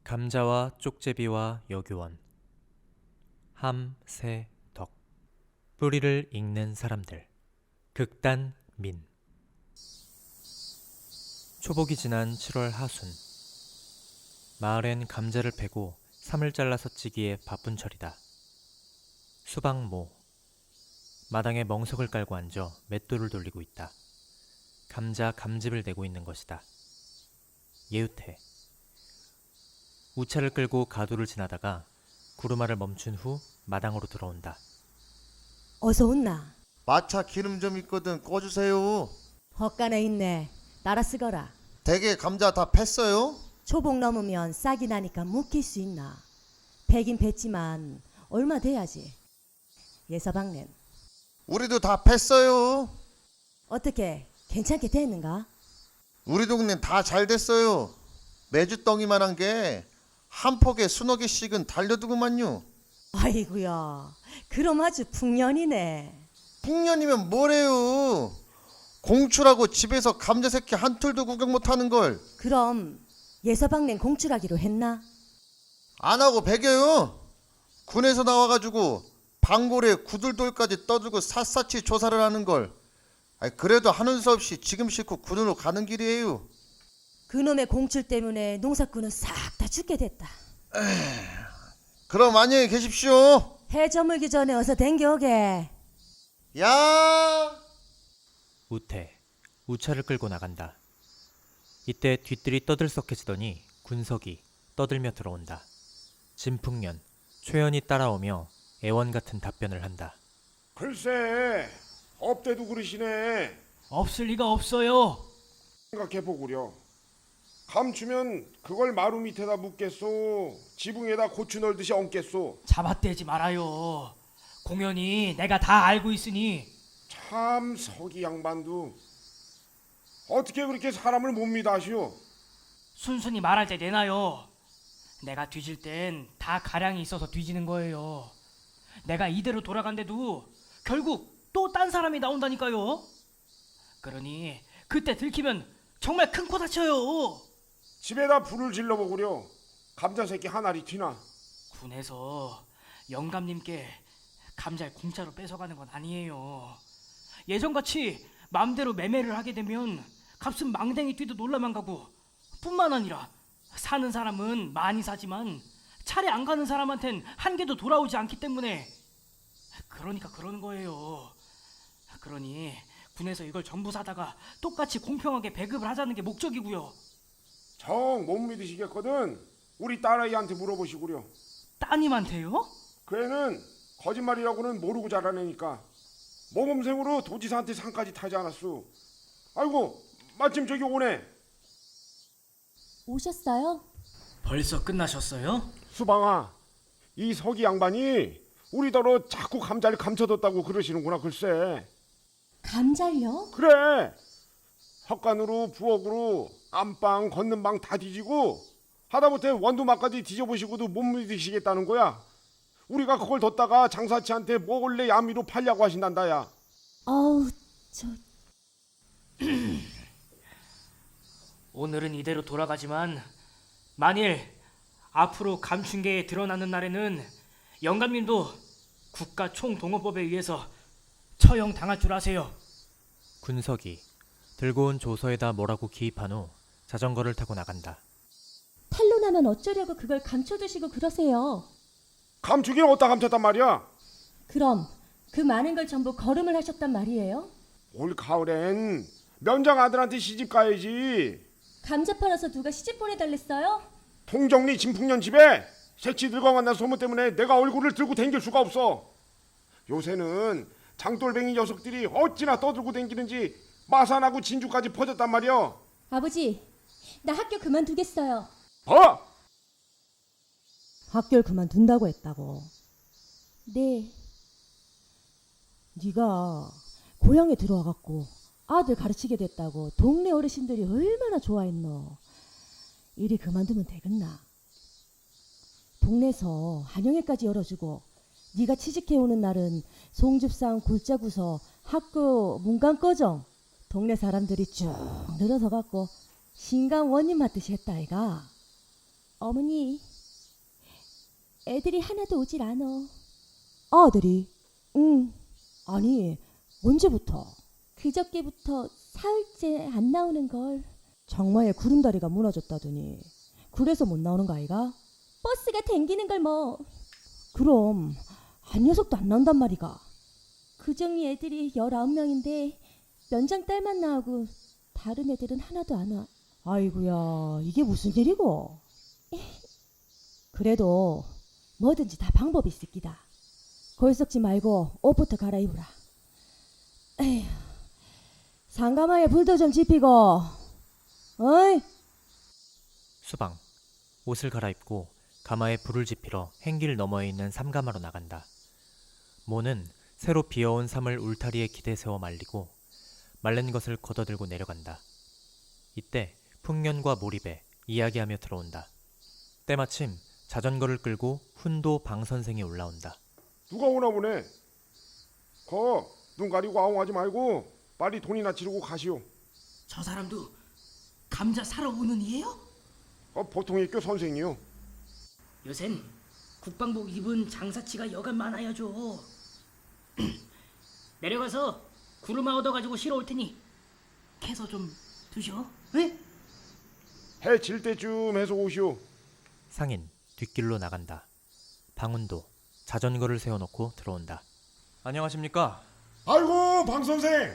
감자와 쪽제비와 여교원 함세덕 뿌리를 읽는 사람들 극단 민 초복이 지난 7월 하순 마을엔 감자를 패고 삼을 잘라서 찌기에 바쁜 철이다. 수박모 마당에 멍석을 깔고 앉아 맷돌을 돌리고 있다. 감자 감집을 내고 있는 것이다. 예우태 우차를 끌고 가두를 지나다가 구루마를 멈춘 후 마당으로 들어온다. 어서 온나. 마차 기름 좀 있거든 꺼주세요. 헛간에 있네. 따라 쓰거라. 대게 감자 다 팼어요? 초복 넘으면 싹이 나니까 묵힐 수 있나. 패긴 팼지만 얼마 돼야지. 예서방넨 우리도 다 팼어요. 어떻게 괜찮게 됐는가? 우리 동네 다 잘 됐어요. 메주덩이만한 게 한 폭에 수너 개씩은 달려두구만요. 아이구야, 그럼 아주 풍년이네. 풍년이면 뭐래요. 공출하고 집에서 감자 새끼 한 툴도 구경 못하는 걸 안 그럼 예서방넨 공출하기로 했나? 하고 배겨요. 군에서 나와가지고 방골에 구들돌까지 떠들고 샅샅이 조사를 하는 걸. 그래도 하는 수 없이 지금 싫고 군으로 가는 길이에요. 그놈의 공출 때문에 농사꾼은 싹 다 죽게 됐다. 그럼 안녕히 계십시오. 해 저물기 전에 어서 댕겨오게. 야! 우태 우차를 끌고 나간다. 이때 뒤뜰이 떠들썩해지더니 군석이 떠들며 들어온다. 진풍년 최연이 따라오며 애원 같은 답변을 한다. 글쎄, 업대도 그러시네. 없을 리가 없어요. 생각해보구려. 감추면 그걸 마루 밑에다 묻겠소? 지붕에다 고추 널듯이 얹겠소? 잡아떼지 말아요. 공연히 내가 다 알고 있으니. 참 서기 양반도 어떻게 그렇게 사람을 못 믿으시오? 순순히 말할 때 내놔요. 내가 뒤질 땐 다 가량이 있어서 뒤지는 거예요. 내가 이대로 돌아간데도 결국 또 딴 사람이 나온다니까요. 그러니 그때 들키면 정말 큰 코 다쳐요. 집에다 불을 질러보구려. 감자 새끼 한 알이 튀나? 군에서 영감님께 감자를 공짜로 뺏어가는 건 아니에요. 예전같이 맘대로 매매를 하게 되면 값은 망댕이 뛰도 놀라만 가고, 뿐만 아니라 사는 사람은 많이 사지만 차례 안 가는 사람한텐 한 개도 돌아오지 않기 때문에, 그러니까 그러는 거예요. 그러니 군에서 이걸 전부 사다가 똑같이 공평하게 배급을 하자는 게 목적이고요. 정 못 믿으시겠거든 우리 딸아이한테 물어보시구려. 따님한테요? 그 애는 거짓말이라고는 모르고 자라내니까 모범생으로 도지사한테 상까지 타지 않았소. 아이고 마침 저기 오네. 오셨어요? 벌써 끝나셨어요? 수방아, 이 서기 양반이 우리더러 자꾸 감자를 감춰뒀다고 그러시는구나. 글쎄. 감잘요? 그래. 헛간으로 부엌으로 안방 걷는 방 다 뒤지고 하다못해 원두막까지 뒤져보시고도 못 믿으시겠다는 거야. 우리가 그걸 뒀다가 장사치한테 몰래 야미로 팔려고 하신단다야. 아우, 오늘은 이대로 돌아가지만 만일 앞으로 감춘 게 드러나는 날에는 영감님도 국가 총동원법에 의해서 처형당할 줄 아세요. 군석이 들고 온 조서에다 뭐라고 기입한 후 자전거를 타고 나간다. 탈로 나면 어쩌려고 그걸 감춰두시고 그러세요. 감추긴 어디다 감췄단 말이야. 그럼 그 많은 걸 전부 거름을 하셨단 말이에요? 올 가을엔 면장 아들한테 시집 가야지. 감자 팔아서 누가 시집 보내달랬어요? 통정리 진풍년 집에 새치 늙어간다는 소문 때문에 내가 얼굴을 들고 댕길 수가 없어. 요새는 장돌뱅이 녀석들이 어찌나 떠들고 댕기는지 마산하고 진주까지 퍼졌단 말이야. 아버지, 나 학교 그만두겠어요. 뭐? 학교를 그만둔다고 했다고. 네, 네가 고향에 들어와갖고 아들 가르치게 됐다고 동네 어르신들이 얼마나 좋아했노. 일이 그만두면 되겠나. 동네에서 한영회까지 열어주고 네가 취직해오는 날은 송집상 골짜구서 학교 문간 꺼정 동네 사람들이 쭉 늘어서 갖고 신강 원님 맡듯이 했다 아이가. 어머니, 애들이 하나도 오질 않어. 아들이? 응, 아니, 언제부터? 그저께부터 사흘째 안 나오는 걸. 장마에 구름다리가 무너졌다더니 그래서 못 나오는 거 아이가? 버스가 댕기는 걸 뭐. 그럼 한 녀석도 안 나온단 말이가. 그정리 애들이 19명인데 면장 딸만 나오고 다른 애들은 하나도 안 와. 아이고야, 이게 무슨 일이고? 그래도 뭐든지 다 방법이 있을 기다. 골 썩지 말고 옷부터 갈아입으라. 에휴, 상가마에 불도 좀 지피고, 어이? 수방, 옷을 갈아입고 가마에 불을 지피러 행길 너머에 있는 삼가마로 나간다. 모는 새로 비어온 삼을 울타리에 기대 세워 말리고 말른 것을 걷어들고 내려간다. 이때 풍년과 몰입에 이야기하며 들어온다. 때마침 자전거를 끌고 훈도 방 선생이 올라온다. 누가 오나 보네. 눈 가리고 아웅하지 말고 빨리 돈이나 치르고 가시오. 저 사람도 감자 사러 오는 이에요? 보통의 교 선생이요. 요샌 국방복 입은 장사치가 여간 많아야죠. 내려가서 구르마 얻어가지고 실어올 테니 캐서 좀 드셔. 네? 해 질 때쯤 해서 오시오. 상인 뒷길로 나간다. 방훈도 자전거를 세워놓고 들어온다. 안녕하십니까? 아이고 방 선생,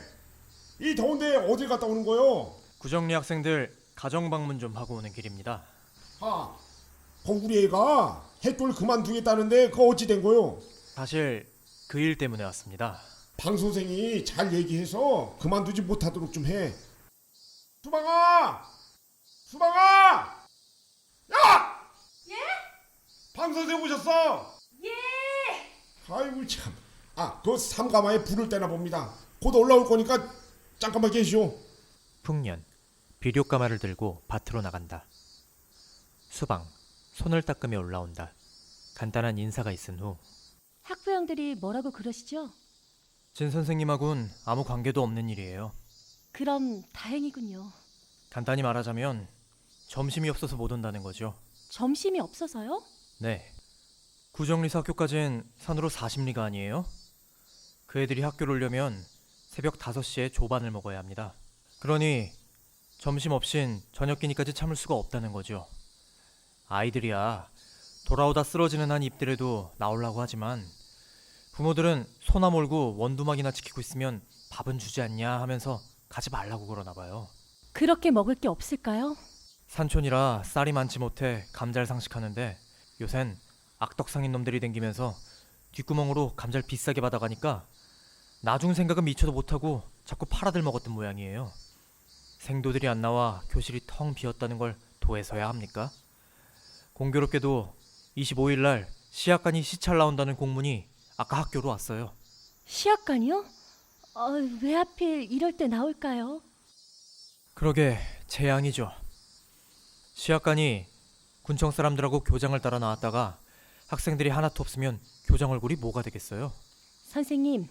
이 더운데 어딜 갔다 오는 거요? 구정리 학생들 가정 방문 좀 하고 오는 길입니다. 우리 애가 햇돌 그만두겠다는데 그거 어찌 된 거요? 사실 그 일 때문에 왔습니다. 방 선생이 잘 얘기해서 그만두지 못하도록 좀 해. 수방아! 야! 예? 방 선생 오셨어? 예! 아이고 참. 그 삼가마에 불을 떼나 봅니다. 곧 올라올 거니까 잠깐만 계시오. 풍년 비료가마를 들고 밭으로 나간다. 수방 손을 닦으며 올라온다. 간단한 인사가 있은 후 학부형들이 뭐라고 그러시죠? 진 선생님하고는 아무 관계도 없는 일이에요. 그럼 다행이군요. 간단히 말하자면 점심이 없어서 못 온다는 거죠. 점심이 없어서요? 네. 구정리사 학교까진 산으로 40리가 아니에요? 그 애들이 학교를 오려면 새벽 5시에 조반을 먹어야 합니다. 그러니 점심 없인 저녁기니까지 참을 수가 없다는 거죠. 아이들이야 돌아오다 쓰러지는 한 입들에도 나오려고 하지만 부모들은 소나 몰고 원두막이나 지키고 있으면 밥은 주지 않냐 하면서 가지 말라고 그러나 봐요. 그렇게 먹을 게 없을까요? 산촌이라 쌀이 많지 못해 감자를 상식하는데 요샌 악덕상인 놈들이 댕기면서 뒷구멍으로 감자를 비싸게 받아가니까 나중 생각은 미쳐도 못하고 자꾸 팔아들 먹었던 모양이에요. 생도들이 안 나와 교실이 텅 비었다는 걸 도에서야 합니까? 공교롭게도 25일날 시학관이 시찰 나온다는 공문이 아까 학교로 왔어요. 시학관이요? 왜 하필 이럴 때 나올까요? 그러게 재앙이죠. 시학관이 군청 사람들하고 교장을 따라 나왔다가 학생들이 하나도 없으면 교장 얼굴이 뭐가 되겠어요? 선생님,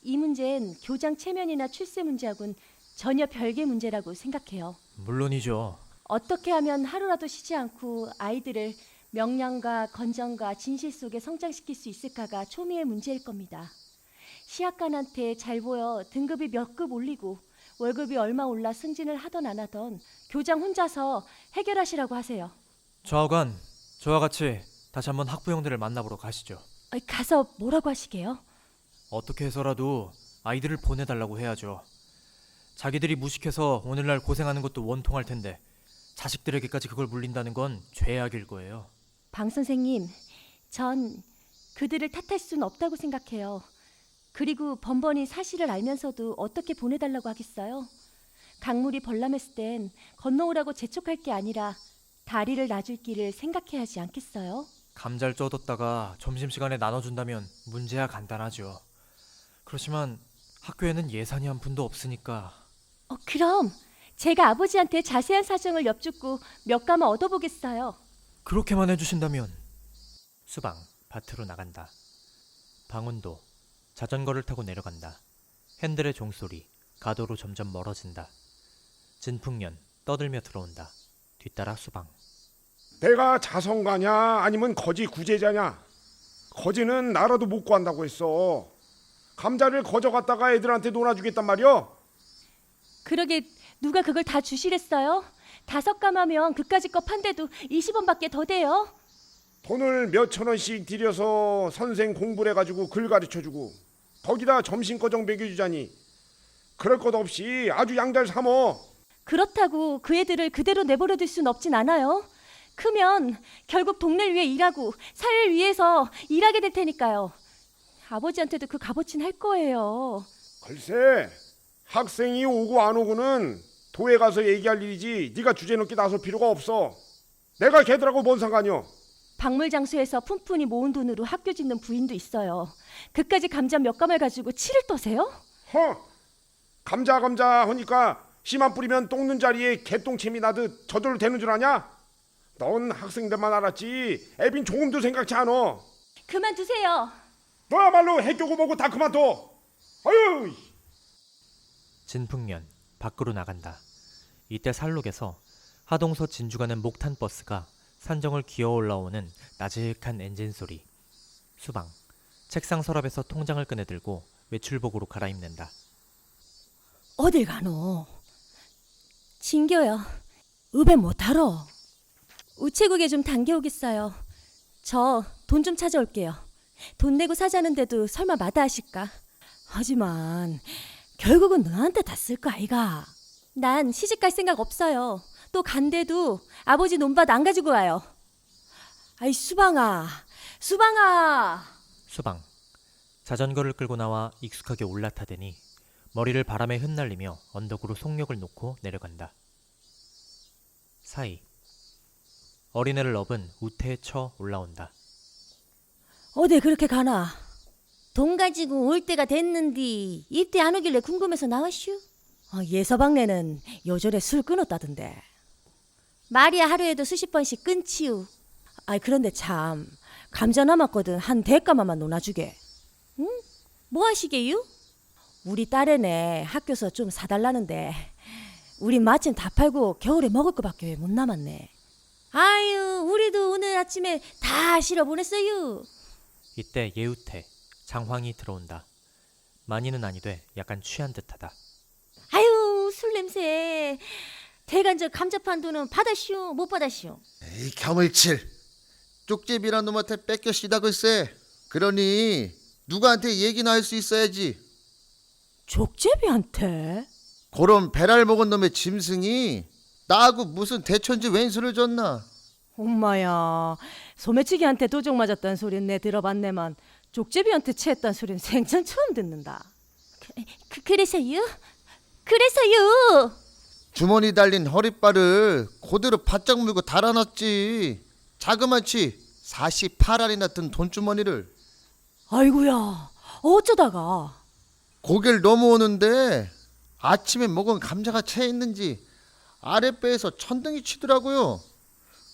이 문제는 교장 체면이나 출세 문제하고는 전혀 별개 문제라고 생각해요. 물론이죠. 어떻게 하면 하루라도 쉬지 않고 아이들을 명량과 건정과 진실 속에 성장시킬 수 있을까가 초미의 문제일 겁니다. 시학관한테 잘 보여 등급이 몇 급 올리고 월급이 얼마 올라 승진을 하던 안 하던 교장 혼자서 해결하시라고 하세요. 저하관, 저와 같이 다시 한번 학부형들을 만나보러 가시죠. 가서 뭐라고 하시게요? 어떻게 해서라도 아이들을 보내달라고 해야죠. 자기들이 무식해서 오늘날 고생하는 것도 원통할 텐데 자식들에게까지 그걸 물린다는 건 죄악일 거예요. 방 선생님, 전 그들을 탓할 수는 없다고 생각해요. 그리고 번번이 사실을 알면서도 어떻게 보내달라고 하겠어요? 강물이 벌람했을 땐 건너오라고 재촉할 게 아니라 다리를 놔줄 길을 생각해야 하지 않겠어요? 감자를 쪄뒀다가 점심시간에 나눠준다면 문제야 간단하죠. 그렇지만 학교에는 예산이 한 푼도 없으니까. 그럼 제가 아버지한테 자세한 사정을 엿듣고 몇 가마 얻어보겠어요. 그렇게만 해주신다면. 수방 밭으로 나간다. 방훈도 자전거를 타고 내려간다. 핸들의 종소리 가도로 점점 멀어진다. 진풍년 떠들며 들어온다. 뒤따라 수방. 내가 자성가냐 아니면 거지 구제자냐? 거지는 나라도 못 구한다고 했어. 감자를 거저 갖다가 애들한테 놀아주겠단 말이야. 그러게 누가 그걸 다 주시랬어요? 5감하면 그까짓 거 판대도 20원밖에 더 돼요. 돈을 몇천 원씩 들여서 선생 공부를 해가지고 글 가르쳐주고 거기다 점심거정 먹여주자니 그럴 것 없이 아주 양잘 삼어. 그렇다고 그 애들을 그대로 내버려둘 순 없진 않아요. 크면 결국 동네를 위해 일하고 사회를 위해서 일하게 될 테니까요. 아버지한테도 그 값어치는 할 거예요. 글쎄, 학생이 오고 안 오고는 도에 가서 얘기할 일이지 네가 주제 넘게 나설 필요가 없어. 내가 걔들하고 뭔 상관이여. 박물장소에서 푼푼히 모은 돈으로 학교 짓는 부인도 있어요. 그까지 감자 몇 감을 가지고 치를 떠세요? 감자 하니까 씨만 뿌리면 똥는 자리에 개똥챔이 나듯 저절로 되는 줄 아냐? 넌 학생들만 알았지 애빈 조금도 생각지 않어. 그만두세요. 너야말로 해교고 뭐고 다 그만둬. 아유. 진풍년 밖으로 나간다. 이때 살록에서 하동서 진주 가는 목탄 버스가 산정을 기어 올라오는 나직한 엔진 소리. 수방 책상 서랍에서 통장을 꺼내들고 외출복으로 갈아입는다. 어딜 가노? 진겨요. 읍에 못하러. 우체국에 좀 당겨오겠어요. 저 돈 좀 찾아올게요. 돈 내고 사자는데도 설마 마다하실까? 하지만 결국은 너한테 다 쓸 거 아이가? 난 시집갈 생각 없어요. 또 간대도 아버지 논밭 안 가지고 와요. 아이 수방아. 수방 자전거를 끌고 나와 익숙하게 올라타더니 머리를 바람에 흩날리며 언덕으로 속력을 놓고 내려간다. 사이 어린애를 업은 우태에 쳐 올라온다. 어디 그렇게 가나? 돈 가지고 올 때가 됐는디 이때 안 오길래 궁금해서 나왔슈. 예서방네는 요절에 술 끊었다던데. 말이야 하루에도 수십 번씩 끊지요. 아이 그런데 참 감자 남았거든 한 대가마만 논아주게. 뭐 하시게요? 우리 딸애네 학교서 좀 사달라는데 우리 마침 다 팔고 겨울에 먹을 거밖에 못 남았네. 아유 우리도 오늘 아침에 다 실어 보냈어요. 이때 예우태 장황이 들어온다. 많이는 아니되 약간 취한 듯하다. 아유 술 냄새. 대간 저 감자 판 돈은 받았슈 못 받았슈? 에이 겸을칠. 쪽제비란 놈한테 뺏겨 쓰다 글쎄. 그러니 누구한테 얘기나 할 수 있어야지. 족제비한테? 그런 배랄 먹은 놈의 짐승이 나하고 무슨 대천지 왼수를 졌나. 엄마야 소매치기한테 도적 맞았다는 소리는 내 들어봤네만 족제비한테 체했다는 소리는 생전 처음 듣는다. 그래서요? 그래서요? 주머니 달린 허리빨을 그대로 바짝 물고 달아놨지. 자그마치 48알이나 든 돈주머니를. 아이고야 어쩌다가. 고개를 넘어오는데 아침에 먹은 감자가 채 있는지 아랫배에서 천둥이 치더라고요.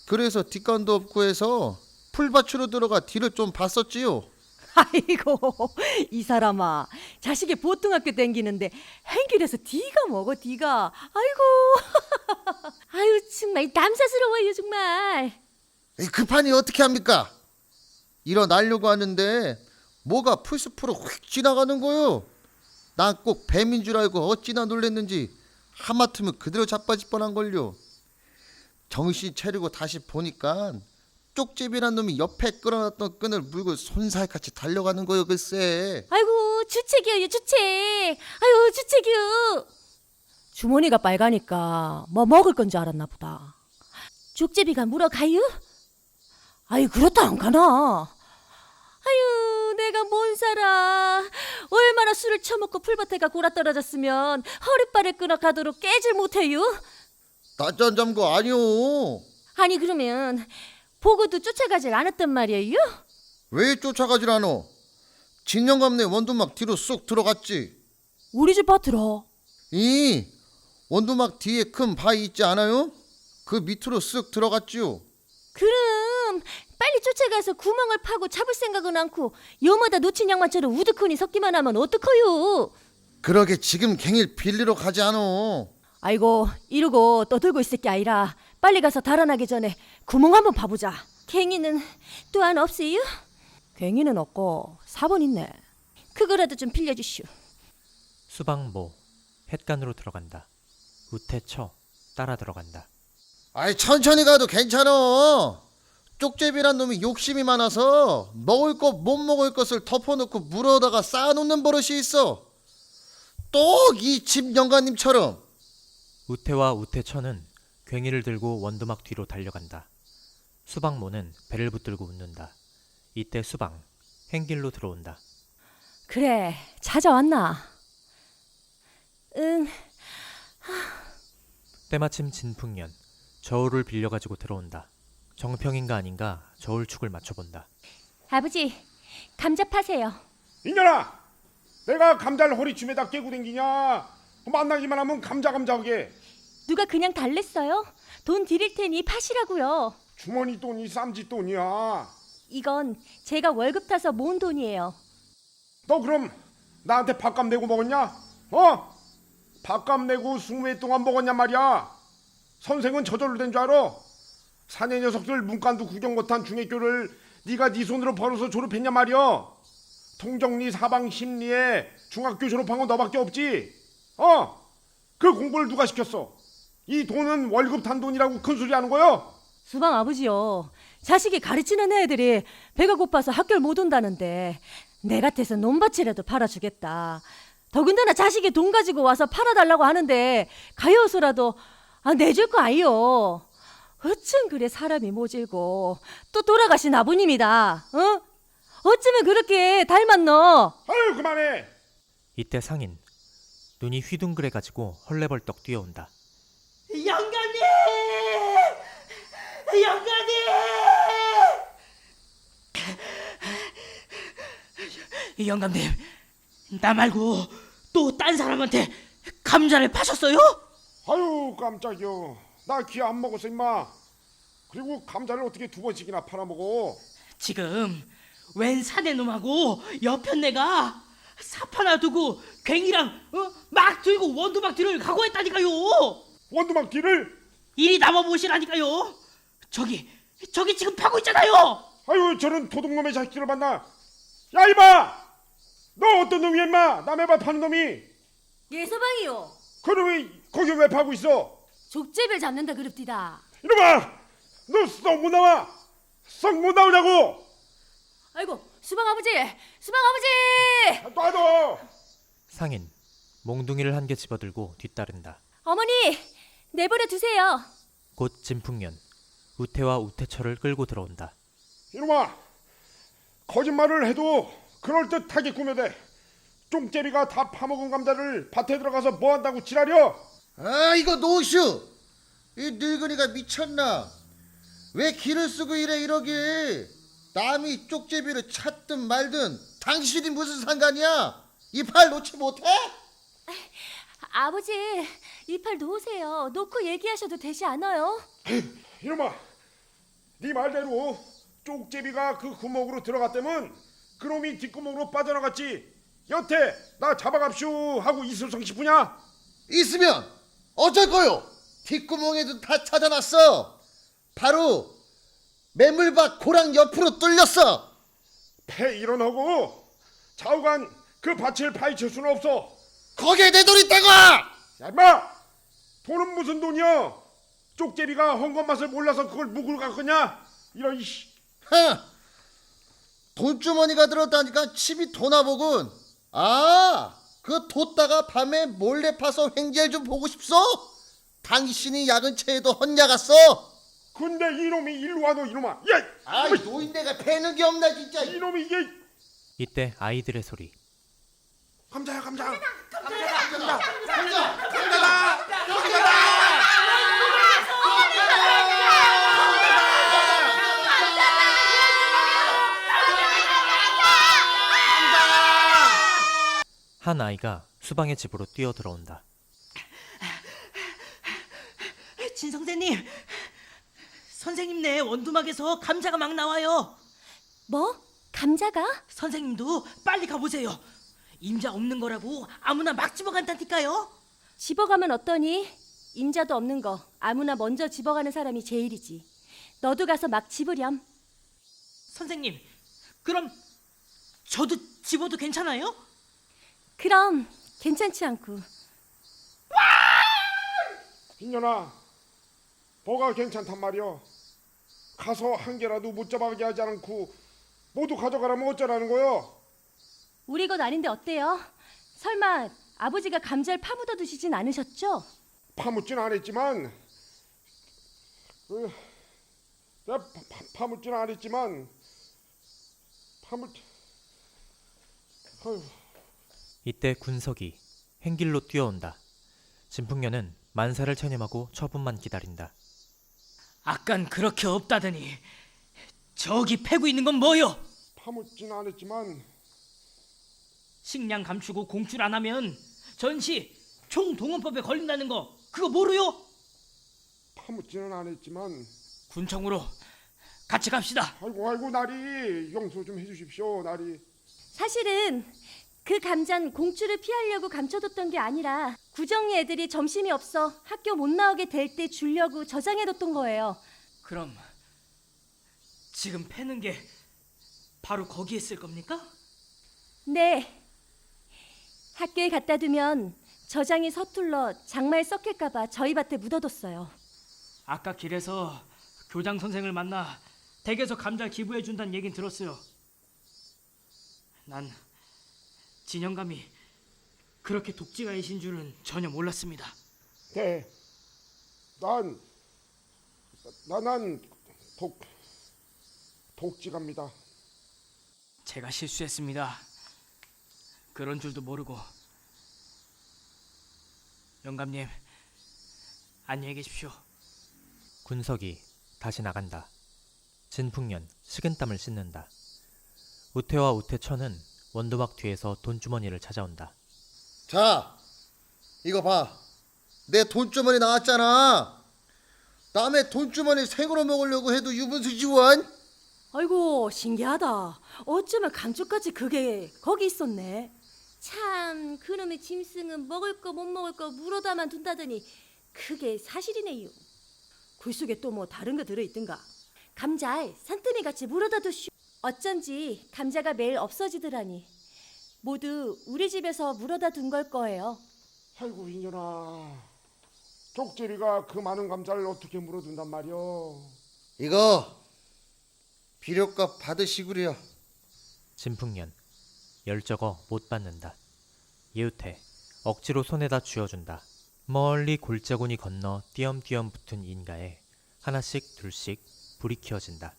그래서 뒷간도 없고 해서 풀밭으로 들어가 뒤를 좀 봤었지요. 아이고 이 사람아 자식이 보통학교 댕기는데 행길에서 뒤가 뭐고 뒤가. 아이고 아유 정말 남사스러워요 정말. 이 급하니 어떻게 합니까? 일어나려고 하는데 뭐가 풀숲으로 휙 지나가는 거요. 난 꼭 뱀인 줄 알고 어찌나 놀랬는지 하마터면 그대로 자빠질 뻔한걸요. 정신 차리고 다시 보니까 쪽집이란 놈이 옆에 끌어놨던 끈을 물고 손살같이 달려가는 거요 글쎄. 아이고 주책이요 주책. 아유 주책이요. 주머니가 빨가니까 뭐 먹을 건 줄 알았나 보다. 족제비가 물어가요? 아이 그렇다 안 가나. 아유 내가 뭔 살아. 얼마나 술을 처먹고 풀밭에가 골아떨어졌으면 허리빨을 끊어 가도록 깨질 못해요. 낮잠 잠거 아니오. 아니 그러면 보고도 쫓아가질 않았단 말이에요? 왜 쫓아가질 않어? 진영감네 원두막 뒤로 쑥 들어갔지. 우리 집 밭으로. 이 원두막 뒤에 큰 바위 있지 않아요? 그 밑으로 쓱 들어갔지요. 그럼 빨리 쫓아가서 구멍을 파고 잡을 생각은 않고 여마다 놓친 양만처럼 우두커니 섞기만 하면 어떡해요? 그러게 지금 갱일 빌리러 가지 않어. 아이고 이러고 떠들고 있을 게 아니라 빨리 가서 달아나기 전에 구멍 한번 파보자. 갱이는 또한 없어요? 갱이는 없고 4번 있네. 그거라도 좀 빌려주시오. 수방모 횟간으로 들어간다. 우태처 따라 들어간다. 아이 천천히 가도 괜찮아. 쪽제비란 놈이 욕심이 많아서 먹을 것 못 먹을 것을 덮어놓고 물어다가 쌓아놓는 버릇이 있어. 또 이 집 영가님처럼. 우태와 우태처는 괭이를 들고 원두막 뒤로 달려간다. 수방모는 배를 붙들고 웃는다. 이때 수방 행길로 들어온다. 그래, 찾아왔나? 응. 때마침 진풍년 저울을 빌려가지고 들어온다. 정평인가 아닌가 저울축을 맞춰본다. 아버지, 감자 파세요. 이년아, 내가 감자를 허리춤에다 깨고 댕기냐? 만나기만 하면 감자하게. 누가 그냥 달랬어요? 돈 드릴 테니 파시라고요. 주머니 돈이 쌈짓 돈이야. 이건 제가 월급 타서 모은 돈이에요. 너 그럼 나한테 밥값 내고 먹었냐? 어? 밥값 내고 20회 동안 먹었냐 말이야. 선생은 저절로 된 줄 알아? 사내 녀석들 문간도 구경 못한 중학교를 네가 네 손으로 벌어서 졸업했냐 말이야. 통정리 사방 심리에 중학교 졸업한 건 너밖에 없지. 어? 그 공부를 누가 시켰어? 이 돈은 월급 탄 돈이라고 큰 소리 하는 거요? 수방 아버지요. 자식이 가르치는 애들이 배가 고파서 학교를 못 온다는데 내 같아서 논밭이라도 팔아주겠다. 더군다나 자식이 돈 가지고 와서 팔아달라고 하는데 가여서라도 내줄 거 아니요. 어쩜 그래 사람이 모질고 또 돌아가신 아버님이다. 어? 어쩌면 그렇게 닮았노? 아유 그만해. 이때 상인 눈이 휘둥그레가지고 헐레벌떡 뛰어온다. 영감님! 영감님! 영감님, 나 말고 또 딴 사람한테 감자를 파셨어요? 아유 깜짝이야. 나 귀 안 먹었어 임마. 그리고 감자를 어떻게 2번씩이나 팔아먹어. 지금 웬 사내놈하고 옆편 내가 삽 하나 두고 괭이랑 막 들고 원두막 뒤를 가고 했다니까요. 원두막 뒤를. 이리 나와보시라니까요. 저기 지금 파고 있잖아요. 아유 저런 도둑놈의 자식들을 만나. 야 이봐, 너 어떤 놈이야 임마. 남의 밥 파는 놈이. 예 서방이요. 그 놈이 거기 왜 파고 있어? 족제비를 잡는다 그럽디다. 이놈아, 너 썩 못 나와. 썩 못 나오냐고. 아이고 수방 아버지, 수방 아버지. 놔둬. 상인 몽둥이를 한 개 집어들고 뒤따른다. 어머니, 내버려 두세요. 곧 진풍년 우태와 우태처를 끌고 들어온다. 이놈아, 거짓말을 해도 그럴듯하게 꾸며대. 쫑제비가 다 파먹은 감자를 밭에 들어가서 뭐 한다고 지랄이여? 아 이거 노슈. 이 늙은이가 미쳤나? 왜 기를 쓰고 이래 이러게. 남이 쪽제비를 찾든 말든 당신이 무슨 상관이야? 이 팔 놓지 못해? 아버지, 이 팔 놓으세요. 놓고 얘기하셔도 되지 않아요? 이놈아, 네 말대로 쪽제비가 그 구멍으로 들어갔다면 그놈이 뒷구멍으로 빠져나갔지. 여태 나 잡아갑쇼 하고 있을성 싶으냐? 있으면 어쩔 거요? 뒷구멍에도 다 찾아놨어. 바로 매물밭 고랑 옆으로 뚫렸어. 패 일어나고 좌우간 그 밭을 파헤칠 수는 없어. 거기에 내 돈 있다고! 야 임마, 돈은 무슨 돈이야? 쪽제비가 헝건 맛을 몰라서 그걸 묵으러 갔거냐? 이런 이씨. 흥! 돈주머니가 들었다니까 칩이 도나보군. 아, 그 뒀다가 밤에 몰래 파서 횡재를 좀 보고 싶소? 당신이 야근체에도 헛야갔어? 근데 이놈이 일로 와. 너 이놈아. 야, 아, 이 노인네가 패는 게 없나 진짜. 이놈이 이게. 이때 아이들의 소리. 감자야 감자. 한 아이가 수방의 집으로 뛰어 들어온다. 진 선생님, 선생님네 원두막에서 감자가 막 나와요. 뭐? 감자가? 선생님도 빨리 가보세요. 임자 없는 거라고 아무나 막 집어간다니까요. 집어가면 어떠니? 인자도 없는 거 아무나 먼저 집어가는 사람이 제일이지. 너도 가서 막 집으렴. 선생님, 그럼 저도 집어도 괜찮아요? 그럼 괜찮지 않고. 인연아, 뭐가 괜찮단 말이여. 가서 한 개라도 못 잡아가게 하지 않고 모두 가져가라면 어쩌라는 거요? 우리 것 아닌데 어때요? 설마 아버지가 감자를 파묻어 두시진 않으셨죠? 파묻진 않았지만 내가 파묻진 않았지만 어휴. 이때 군석이 행길로 뛰어온다. 진풍년은 만사를 체념하고 처분만 기다린다. 아깐 그렇게 없다더니 저기 패고 있는 건 뭐요? 파묻진 않았지만 식량 감추고 공출 안 하면 전시 총동원법에 걸린다는 거 그거 모르요? 파묻지는 않았지만 군청으로 같이 갑시다. 아이고 나리 용서 좀 해주십시오 나리. 사실은 그 감자는 공추를 피하려고 감춰뒀던 게 아니라 구정이 애들이 점심이 없어 학교 못 나오게 될 때 주려고 저장해뒀던 거예요. 그럼 지금 패는 게 바로 거기에 쓸 겁니까? 네. 학교에 갖다 두면 저장이 서툴러 장마에 썩힐까봐 저희 밭에 묻어뒀어요. 아까 길에서 교장 선생을 만나 댁에서 감자 기부해 준다는 얘긴 들었어요. 난 진영감이 그렇게 독지가이신 줄은 전혀 몰랐습니다. 네. 난 독지갑니다. 제가 실수했습니다. 그런 줄도 모르고. 영감님, 안녕히 계십시오. 군석이 다시 나간다. 진풍년 식은땀을 씻는다. 우태와 우태천은 원두막 뒤에서 돈주머니를 찾아온다. 자, 이거 봐. 내 돈주머니 나왔잖아. 남의 돈주머니 생으로 먹으려고 해도 유분수 지원? 아이고 신기하다. 어쩌면 감쪽같이 그게 거기 있었네. 참, 그놈의 짐승은 먹을 거 못 먹을 거 물어다만 둔다더니 그게 사실이네요. 그 속에 또 뭐 다른 거 들어있던가? 감자에 산더미 같이 물어다 두슈. 어쩐지 감자가 매일 없어지더라니. 모두 우리 집에서 물어다 둔 걸 거예요. 아이고 인연아, 족제리가 그 많은 감자를 어떻게 물어둔단 말이여. 이거 비료값 받으시구려. 진풍년 열저거 못 받는다. 예우태 억지로 손에다 쥐어준다. 멀리 골짜구니 건너 띄엄띄엄 붙은 인가에 하나씩 둘씩 불이 켜진다.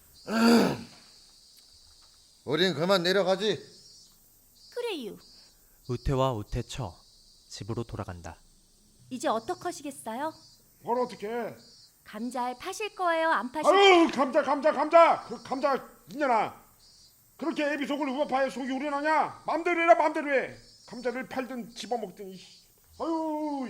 우린 그만 내려가지. 그래요. 우태와 우태처 집으로 돌아간다. 이제 어떡하시겠어요? 뭘 어떻게 해? 감자를 파실 거예요? 안 파실 아유 감자 그 감자 인연아, 그렇게 애비 속을 우어파에 속이 우려나냐? 맘대로 해라 맘대로 해. 감자를 팔든 집어먹든 아유